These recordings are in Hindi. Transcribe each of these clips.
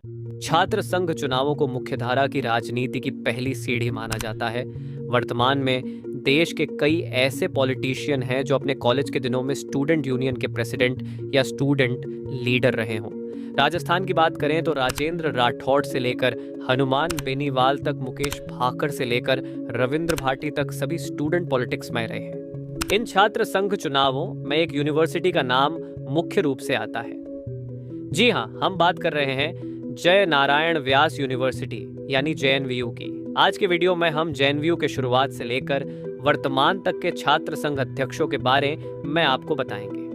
छात्र संघ चुनावों को मुख्यधारा की राजनीति की पहली सीढ़ी माना जाता है। वर्तमान में देश के कई ऐसे पॉलिटिशियन हैं जो अपने कॉलेज के दिनों में स्टूडेंट यूनियन के प्रेसिडेंट या स्टूडेंट लीडर रहे हों। राजस्थान की बात करें तो राजेंद्र राठौड़ से लेकर हनुमान बेनीवाल तक, मुकेश भाकर से लेकर रविंद्र भाटी तक सभी स्टूडेंट पॉलिटिक्स में रहे हैं। इन छात्र संघ चुनावों में एक यूनिवर्सिटी का नाम मुख्य रूप से आता है। जी हाँ, हम बात कर रहे हैं जय नारायण व्यास यूनिवर्सिटी यानी जेएनवीयू की। आज के वीडियो में हम जेएनवीयू के शुरुआत से लेकर वर्तमान तक के छात्र संघ अध्यक्षों के बारे में आपको बताएंगे।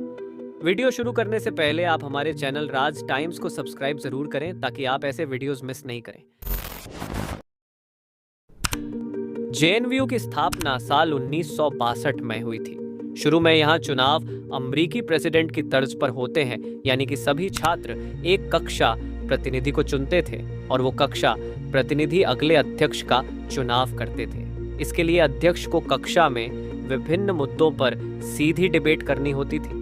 वीडियो शुरू करने से पहले आप हमारे चैनल राज टाइम्स को सब्सक्राइब जरूर करें ताकि आप ऐसे वीडियोस मिस नहीं करें। जेएनवीयू की स्थापना साल 1962 में हुई थी। शुरू में यहाँ चुनाव अमेरिकी प्रेसिडेंट की तर्ज पर होते हैं, यानी कि सभी छात्र एक कक्षा प्रतिनिधि को चुनते थे और वो कक्षा प्रतिनिधि अगले अध्यक्ष का चुनाव करते थे। इसके लिए अध्यक्ष को कक्षा में विभिन्न मुद्दों पर सीधी डिबेट करनी होती थी।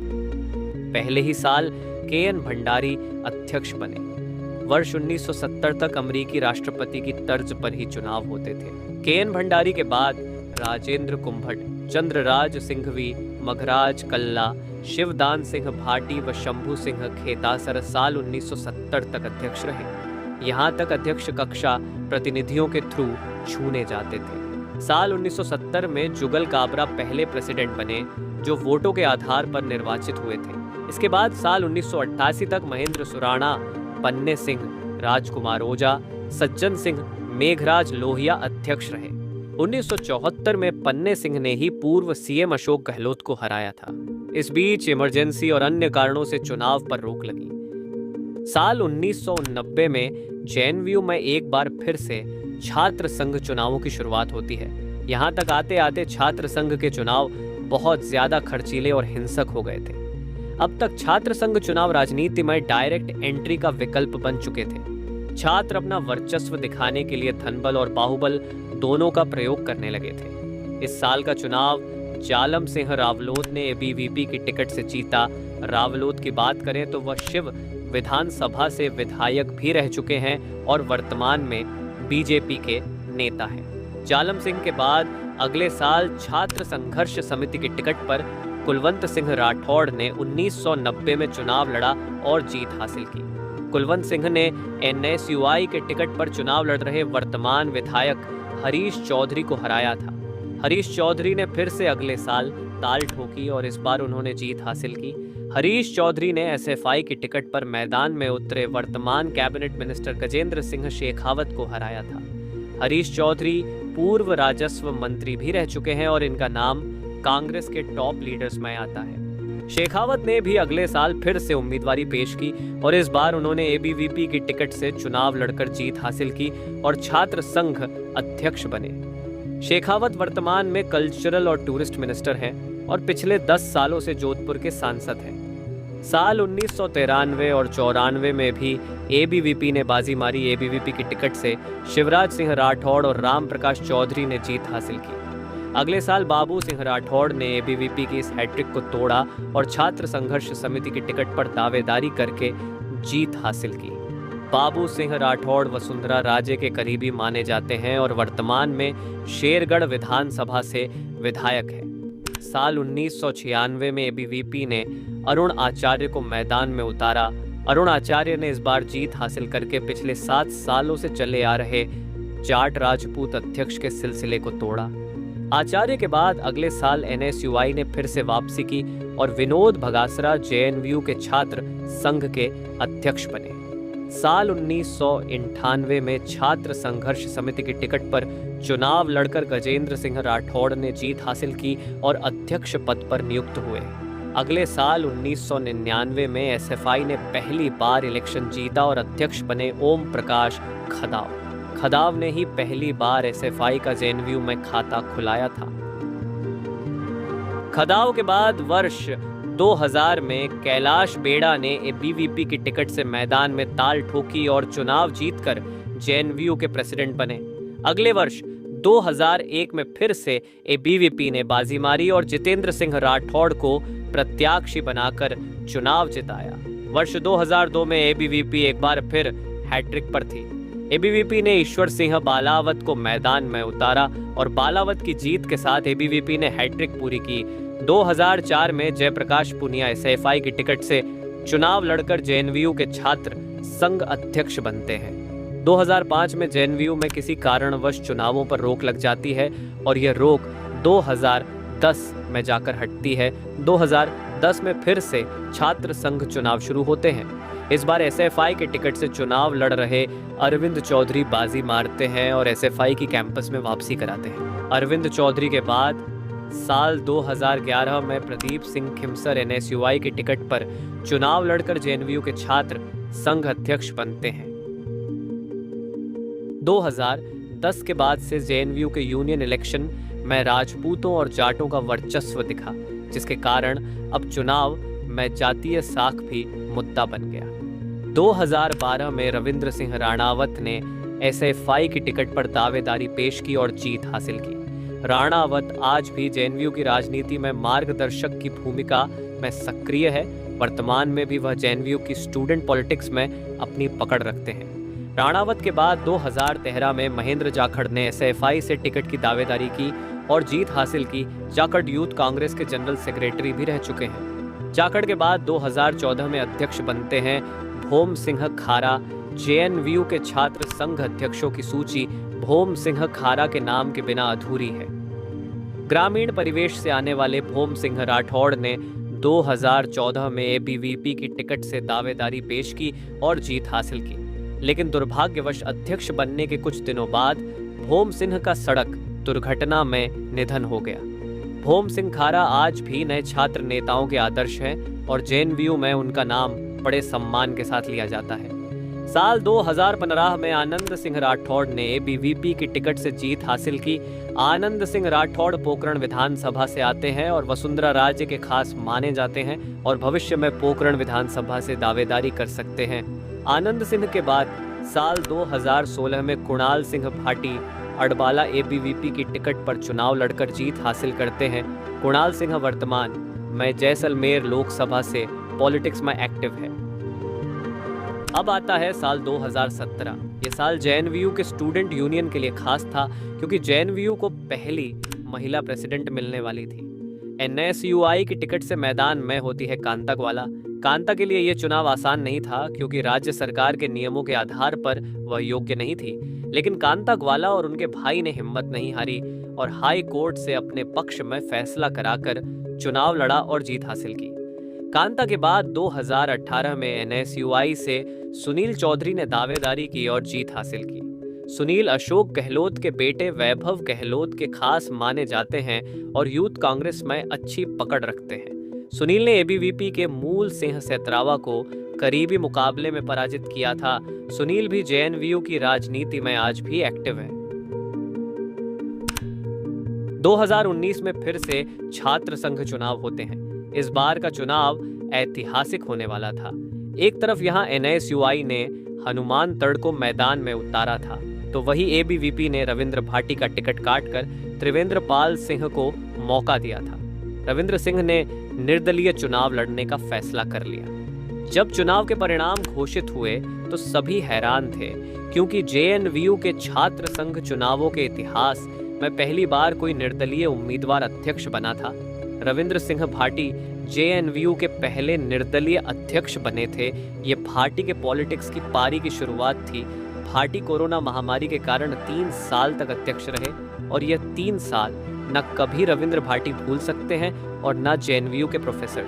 पहले ही साल के.एन. भंडारी अध्यक्ष बने। वर्ष 1970 तक अमेरिकी राष्ट्रपति की तर्ज पर ही चुनाव होते थे। के.एन. भंडारी के बाद राजेंद्र कुंभट, चंद्रराज सिंघवी, मघराज कल्ला, शिवदान सिंह भाटी व शंभू सिंह खेतासर साल 1970 तक अध्यक्ष रहे। यहाँ तक अध्यक्ष कक्षा प्रतिनिधियों के थ्रू छूने जाते थे। साल 1970 में जुगल काबरा पहले प्रेसिडेंट बने जो वोटों के आधार पर निर्वाचित हुए थे। इसके बाद साल 1988 तक महेंद्र सुराणा, पन्ने सिंह, राजकुमार ओझा, सज्जन सिंह, मेघराज लोहिया अध्यक्ष रहे। 1974 में पन्ने सिंह ने ही पूर्व सीएम अशोक गहलोत को हराया था। इस बीच इमरजेंसी और अन्य कारणों से चुनाव पर रोक लगी। साल 1990 में जेएनवीयू में एक बार फिर से छात्र संघ चुनावों की शुरुआत होती है। यहाँ तक आते आते छात्र संघ के चुनाव बहुत ज्यादा खर्चीले और हिंसक हो गए थे। अब तक छात्र संघ चुनाव राजनीति में डायरेक्ट एंट्री का विकल्प बन चुके थे। छात्र अपना वर्चस्व दिखाने के लिए धनबल और बाहुबल दोनों का प्रयोग करने लगे थे। इस साल का चुनाव जालम सिंह रावलोत ने एबीवीपी की टिकट से जीता। रावलोत की बात करें तो वह शिव विधानसभा से विधायक भी रह चुके हैं और वर्तमान में बीजेपी के नेता हैं। जालम सिंह के बाद अगले साल छात्र संघर्ष समिति की टिकट पर कुलवंत सिंह राठौड़ ने 1990 में चुनाव लड़ा और जीत हासिल की। कुलवंत सिंह ने एनएसयूआई के टिकट पर चुनाव लड़ रहे वर्तमान विधायक हरीश चौधरी को हराया था। हरीश चौधरी ने फिर से अगले साल ताल ठोकी और इस बार उन्होंने जीत हासिल की। हरीश चौधरी ने एसएफआई की टिकट पर मैदान में उतरे वर्तमान कैबिनेट मिनिस्टर गजेंद्र सिंह शेखावत को हराया था। हरीश चौधरी पूर्व राजस्व मंत्री भी रह चुके हैं और इनका नाम कांग्रेस के टॉप लीडर्स में आता है। शेखावत ने भी अगले साल फिर से उम्मीदवारी पेश की और इस बार उन्होंने एबीवीपी की टिकट से चुनाव लड़कर जीत हासिल की और छात्र संघ अध्यक्ष बने। शेखावत वर्तमान में कल्चरल और टूरिस्ट मिनिस्टर हैं और पिछले 10 सालों से जोधपुर के सांसद हैं। साल 1993 और 94 में भी एबीवीपी ने बाजी मारी। एबीवीपी की टिकट से शिवराज सिंह राठौड़ और राम प्रकाश चौधरी ने जीत हासिल की। अगले साल बाबू सिंह राठौड़ ने एबीवीपी की इस हैट्रिक को तोड़ा और छात्र संघर्ष समिति की टिकट पर दावेदारी करके जीत हासिल की। बाबू सिंह राठौड़ वसुंधरा राजे के करीबी माने जाते हैं और वर्तमान में शेरगढ़ विधानसभा से विधायक हैं। साल 1996 में एबीवीपी ने अरुण आचार्य को मैदान में उतारा। अरुण आचार्य ने इस बार जीत हासिल करके पिछले 7 सालों से चले आ रहे जाट राजपूत अध्यक्ष के सिलसिले को तोड़ा। आचार्य के बाद अगले साल एनएसयूआई ने फिर से वापसी की और विनोद भगासरा जेएनवीयू के छात्र संघ के अध्यक्ष बने। साल 1998 में छात्र संघर्ष समिति की टिकट पर चुनाव लड़कर गजेंद्र सिंह राठौड़ ने जीत हासिल की और अध्यक्ष पद पर नियुक्त हुए। अगले साल 1999 में एसएफआई ने पहली बार इलेक्शन जीता और अध्यक्ष बने ओम प्रकाश खदाव। खदाव ने ही पहली बार एसएफआई का जेएनवीयू में खाता खुलाया था। खदाव के बाद वर्ष 2000 में कैलाश बेड़ा ने एबीवीपी की टिकट से मैदान में ताल ठोकी और चुनाव जीतकर जेएनवीयू के प्रेसिडेंट बने। अगले वर्ष 2001 में फिर से एबीवीपी ने बाजी मारी और जितेंद्र सिंह राठौड़ को प्रत्याशी बनाकर चुनाव जिताया। वर्ष 2002 में एबीवीपी एक बार फिर हैट्रिक पर थी। एबीवीपी ने ईश्वर सिंह बालावत को मैदान में उतारा और बालावत की जीत के साथ एबीवीपी ने हैट्रिक पूरी की। 2004 में जयप्रकाश पुनिया एसएफआई की टिकट से चुनाव लड़कर जेएनवीयू के छात्र संघ अध्यक्ष बनते हैं। 2005 में जेएनवीयू में किसी कारणवश चुनावों पर रोक लग जाती है और यह रोक 2010 में जाकर हटती है। 2010 में फिर से छात्र संघ चुनाव शुरू होते हैं। इस बार एसएफआई के टिकट से चुनाव लड़ रहे अरविंद चौधरी बाजी मारते हैं और एसएफआई की कैंपस में वापसी कराते हैं। अरविंद चौधरी के बाद साल 2011 में प्रदीप सिंह खिमसर एनएसयूआई के टिकट पर चुनाव लड़कर जेएनवीयू के छात्र संघ अध्यक्ष बनते हैं। 2010 के बाद से जेएनवीयू के यूनियन इलेक्शन में राजपूतों और जाटों का वर्चस्व दिखा, जिसके कारण अब चुनाव में जातीय साख भी मुद्दा बन गया। 2012 में रविंद्र सिंह राणावत ने एसएफआई की टिकट पर दावेदारी पेश की और जीत हासिल की। राणावत आज भी जेएनवीयू की राजनीति में मार्गदर्शक की भूमिका में सक्रिय है। वर्तमान में भी वह जेएनवीयू की स्टूडेंट पॉलिटिक्स में अपनी पकड़ रखते हैं। राणावत के बाद 2013 में महेंद्र जाखड़ ने एसएफआई से टिकट की दावेदारी की और जीत हासिल की। जाखड़ यूथ कांग्रेस के जनरल सेक्रेटरी भी रह चुके हैं। जाखड़ के बाद 2014 में अध्यक्ष बनते हैं भोम सिंह खारा। जेएनवीयू के छात्र संघ अध्यक्षों की सूची भोम सिंह खारा के नाम के बिना अधूरी है। ग्रामीण परिवेश से आने वाले भोम सिंह राठौड़ ने 2014 में एबीवीपी की टिकट से दावेदारी पेश की और जीत हासिल की, लेकिन दुर्भाग्यवश अध्यक्ष बनने के कुछ दिनों बाद भोम सिंह का सड़क दुर्घटना में निधन हो गया। भोम सिंह खारा आज भी नए छात्र नेताओं के आदर्श हैं और जेएनवीयू में उनका नाम बड़े सम्मान के साथ लिया जाता है। साल 2015 में आनंद सिंह राठौड़ ने एबीवीपी की टिकट से जीत हासिल की। आनंद सिंह राठौड़ पोकरण विधानसभा से आते हैं और वसुंधरा राज्य के खास माने जाते हैं और भविष्य में पोकरण विधानसभा से दावेदारी कर सकते हैं। आनंद सिंह के बाद साल 2016 में कुणाल सिंह भाटी अडबाला एबीवीपी की टिकट पर चुनाव लड़कर जीत हासिल करते हैं। कुणाल सिंह वर्तमान में जैसलमेर लोकसभा से पॉलिटिक्स में एक्टिव है। अब आता है साल 2017। ये साल जेएनवीयू के स्टूडेंट यूनियन के लिए खास था क्योंकि जेएनवीयू को पहली महिला प्रेसिडेंट मिलने वाली थी। एनएसयूआई की टिकट से मैदान में होती है कांता ग्वाला। कांता के लिए यह चुनाव आसान नहीं था क्योंकि राज्य सरकार के नियमों के आधार पर वह योग्य नहीं थी, लेकिन कांता ग्वाला और उनके भाई ने हिम्मत नहीं हारी और हाई कोर्ट से अपने पक्ष में फैसला कराकर चुनाव लड़ा और जीत हासिल की। कांता के बाद 2018 में एनएसयूआई से सुनील चौधरी ने दावेदारी की और जीत हासिल की। सुनील अशोक गहलोत के बेटे वैभव गहलोत के खास माने जाते हैं और यूथ कांग्रेस में अच्छी पकड़ रखते हैं। सुनील ने एबीवीपी के मूल सिंह सेतरावा को करीबी मुकाबले में पराजित किया था। सुनील भी जेएनवीयू की राजनीति में आज भी एक्टिव है। 2019 में फिर से छात्र संघ चुनाव होते हैं। इस बार का चुनाव ऐतिहासिक होने वाला था। एक तरफ यहाँ एनएसयूआई ने हनुमान तड़ को मैदान में उतारा था, तो वही एबीवीपी ने रविंद्र भाटी का टिकट काटकर त्रिवेंद्र पाल सिंह को मौका दिया था। रविंद्र सिंह ने निर्दलीय चुनाव लड़ने का फैसला कर लिया। जब चुनाव के परिणाम घोषित हुए तो सभी हैरान थे क्योंकि जेएनवीयू के छात्र संघ चुनावों के इतिहास में पहली बार कोई निर्दलीय उम्मीदवार अध्यक्ष बना था। रविंद्र सिंह भाटी जेएनवीयू के पहले निर्दलीय अध्यक्ष बने थे। ये भाटी के पॉलिटिक्स की पारी की शुरुआत थी। भाटी कोरोना महामारी के कारण 3 साल तक अध्यक्ष रहे और यह 3 साल न कभी रविंद्र भाटी भूल सकते हैं और न जेएनवीयू के प्रोफेसर।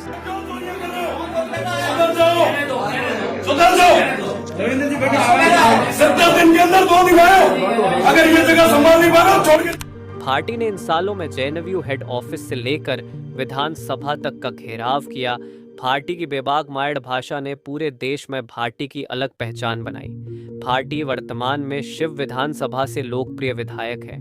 भाटी ने इन सालों में जेएनवीयू हेड ऑफिस से लेकर विधानसभा तक का घेराव किया। भाटी की बेबाक मायड़ भाषा ने पूरे देश में भाटी की अलग पहचान बनाई। भाटी वर्तमान में शिव विधानसभा से लोकप्रिय विधायक है।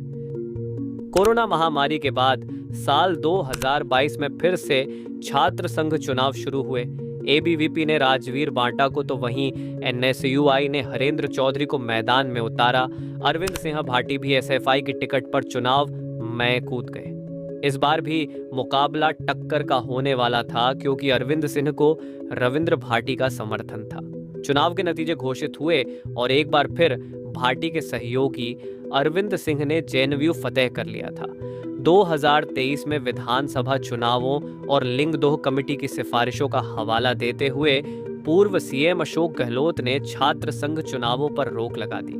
कोरोना महामारी के बाद साल 2022 में फिर से छात्र संघ चुनाव शुरू हुए। एबीवीपी ने राजवीर बांटा को तो वहीं एनएसयूआई ने हरेंद्र चौधरी को मैदान में उतारा। अरविंद सिंह भाटी भी एसएफआई की टिकट पर चुनाव में कूद गए। इस बार भी मुकाबला टक्कर का होने वाला था क्योंकि अरविंद सिंह को रविंद्र भाटी का समर्थन था। चुनाव के नतीजे घोषित हुए और एक बार फिर भाटी के सहयोगी अरविंद सिंह ने जेएनयू फतेह कर लिया था। 2023 में विधानसभा चुनावों और लिंगदोह कमेटी की सिफारिशों का हवाला देते हुए पूर्व सीएम अशोक गहलोत ने छात्र संघ चुनावों पर रोक लगा दी।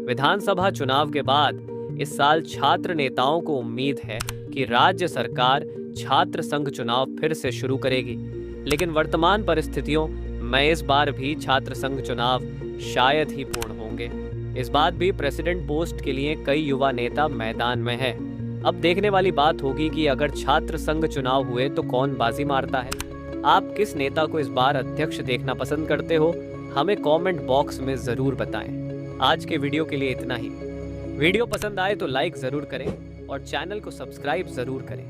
विधानसभा चुनाव के बाद इस साल छात्र नेताओं को उम्मीद है कि राज्य सरकार छात्र संघ चुनाव फिर से शुरू करेगी, लेकिन वर्तमान परिस्थितियों में इस बार भी छात्र संघ चुनाव शायद ही पूर्ण होंगे। इस बात भी प्रेसिडेंट पोस्ट के लिए कई युवा नेता मैदान में है। अब देखने वाली बात होगी कि अगर छात्र संघ चुनाव हुए तो कौन बाजी मारता है। आप किस नेता को इस बार अध्यक्ष देखना पसंद करते हो, हमें कमेंट बॉक्स में जरूर बताएं। आज के वीडियो के लिए इतना ही। वीडियो पसंद आए तो लाइक जरूर करें और चैनल को सब्सक्राइब जरूर करें।